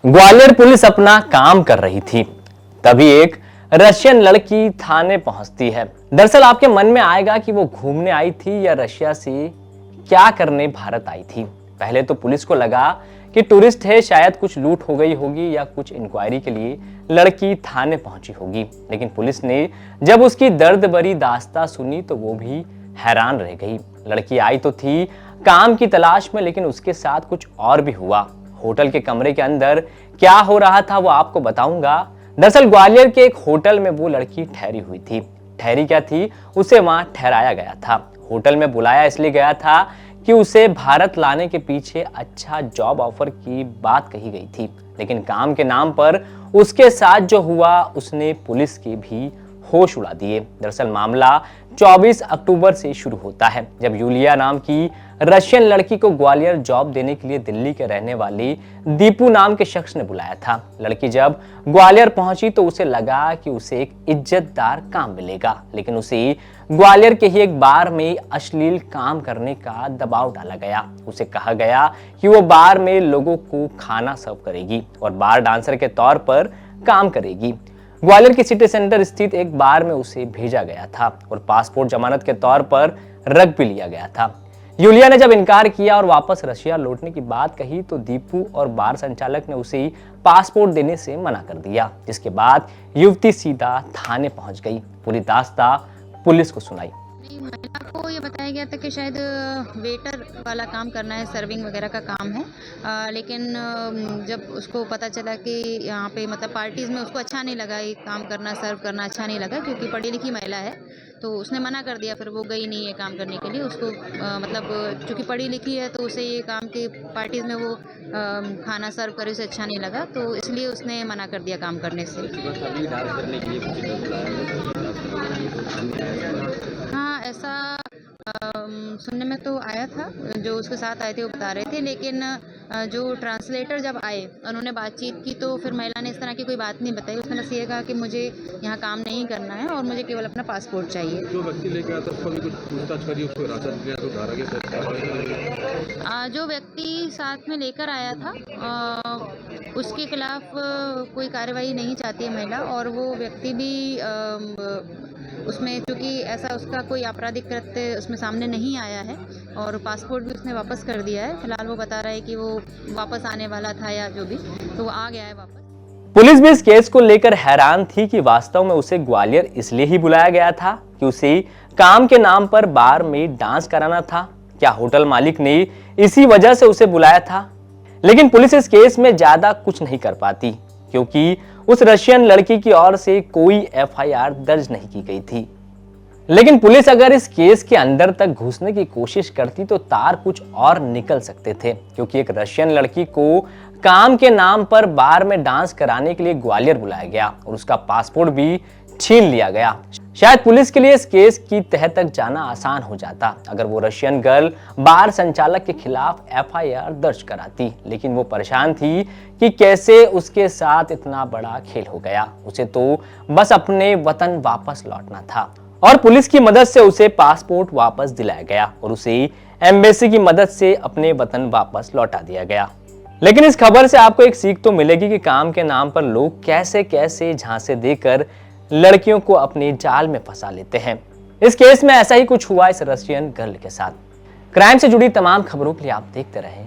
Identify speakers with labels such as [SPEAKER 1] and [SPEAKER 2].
[SPEAKER 1] Gwalior police अपना काम कर रही थी, तभी एक रशियन लड़की थाने पहुंचती है। दरअसल आपके मन में आएगा कि वो घूमने आई थी या रशिया से क्या करने भारत आई थी। पहले तो पुलिस को लगा कि टूरिस्ट है, शायद कुछ लूट हो गई होगी या कुछ इंक्वायरी के लिए लड़की थाने पहुंची होगी। लेकिन पुलिस ने जब उसकी दर्द भरी दास्तां सुनी तो वो भी हैरान रह गई। लड़की आई तो थी काम की तलाश में, लेकिन उसके साथ कुछ और भी हुआ। होटल के कमरे के अंदर क्या हो रहा था वो आपको बताऊंगा। दरअसल ग्वालियर के एक होटल में वो लड़की ठहरी हुई थी। ठहरी क्या थी, उसे वहां ठहराया गया था। होटल में बुलाया इसलिए गया था कि उसे भारत लाने के पीछे अच्छा जॉब ऑफर की बात कही गई थी। लेकिन काम के नाम पर उसके साथ जो हुआ उसने पुलिस के भी होश उड़ा दिए। दरअसल मामला 24 अक्टूबर से शुरू होता है, जब यूलिया नाम की रशियन लड़की को ग्वालियर जॉब देने के लिए दिल्ली के रहने वाली दीपू नाम के शख्स ने बुलाया था। लड़की जब ग्वालियर पहुंची तो उसे लगा कि उसे एक इज्जतदार काम मिलेगा, लेकिन उसे ग्वालियर के ही एक बार में अश्लील काम करने का दबाव डाला गया। उसे कहा गया कि वो बार में लोगों को खाना सर्व करेगी और बार डांसर के तौर पर काम करेगी। ग्वालियर की सिटी सेंटर स्थित एक बार में उसे भेजा गया था और पासपोर्ट जमानत के तौर पर रख भी लिया गया था। यूलिया ने जब इनकार किया और वापस रशिया लौटने की बात कही तो दीपू और बार संचालक ने उसे पासपोर्ट देने से मना कर दिया, जिसके बाद युवती सीधा थाने पहुंच गई। पूरी दास्तां पुलिस को सुनाई।
[SPEAKER 2] महिला को ये बताया गया था कि शायद वेटर वाला काम करना है, सर्विंग वगैरह का काम है। लेकिन जब उसको पता चला कि यहाँ पे मतलब पार्टीज़ में उसको अच्छा नहीं लगा, ये काम करना, सर्व करना अच्छा नहीं लगा, क्योंकि पढ़ी लिखी महिला है, तो उसने मना कर दिया। फिर वो गई नहीं है काम करने के लिए। उसको मतलब चूँकि पढ़ी लिखी है तो उसे ये काम के पार्टीज़ में वो खाना सर्व करे उसे अच्छा नहीं लगा, तो इसलिए उसने मना कर दिया काम करने से। हाँ, ऐसा सुनने में तो आया था। जो उसके साथ आए थे वो बता रहे थे, लेकिन जो ट्रांसलेटर जब आए उन्होंने बातचीत की तो फिर महिला ने इस तरह की कोई बात नहीं बताई। उसने बस ये कहा कि मुझे यहाँ काम नहीं करना है और मुझे केवल अपना पासपोर्ट चाहिए।
[SPEAKER 3] जो व्यक्ति लेके आया था उसको भी कुछ पूछताछ करी, उसको हिरासत लिया तो धारा के तहत
[SPEAKER 2] जो व्यक्ति साथ में लेकर आया था उसके खिलाफ कोई कार्रवाई नहीं चाहती है महिला, और वो व्यक्ति भी उसमें चूँकि ऐसा उसका कोई आपराधिक कृत्य उसमें सामने नहीं आया है और पासपोर्ट भी उसने वापस कर दिया है। फिलहाल वो बता रहा है कि वो वापस आने वाला था या जो भी, तो वो आ गया है वापस।
[SPEAKER 1] पुलिस भी इस केस को लेकर हैरान थी कि वास्तव में उसे ग्वालियर इसलिए ही बुलाया गया था कि उसे काम के नाम पर बार में डांस कराना था। क्या होटल मालिक ने इसी वजह से उसे बुलाया था? लेकिन पुलिस इस केस में ज्यादा कुछ नहीं कर पाती, क्योंकि उस रशियन लड़की की ओर से कोई एफआईआर दर्ज नहीं की गई थी। लेकिन पुलिस अगर इस केस के अंदर तक घुसने की कोशिश करती तो तार कुछ और निकल सकते थे, क्योंकि एक रशियन लड़की को काम के नाम पर बार में डांस कराने के लिए ग्वालियर बुलाया गया और उसका पासपोर्ट भी छीन लिया गया। शायद पुलिस के लिए इस केस की तह तक जाना आसान हो जाता अगर वो रशियन गर्ल बार संचालक के खिलाफ एफआईआर दर्ज कराती, लेकिन वो परेशान थी कि कैसे उसके साथ इतना बड़ा खेल हो गया। उसे तो बस अपने वतन वापस लौटना था और पुलिस की मदद से उसे पासपोर्ट वापस दिलाया गया और उसे एम्बेसी की मदद से अपने वतन वापस लौटा दिया गया। लेकिन इस खबर से आपको एक सीख तो मिलेगी कि काम के नाम पर लोग कैसे कैसे झांसे देकर लड़कियों को अपने जाल में फंसा लेते हैं। इस केस में ऐसा ही कुछ हुआ इस रशियन गर्ल के साथ। क्राइम से जुड़ी तमाम खबरों के लिए आप देखते रहें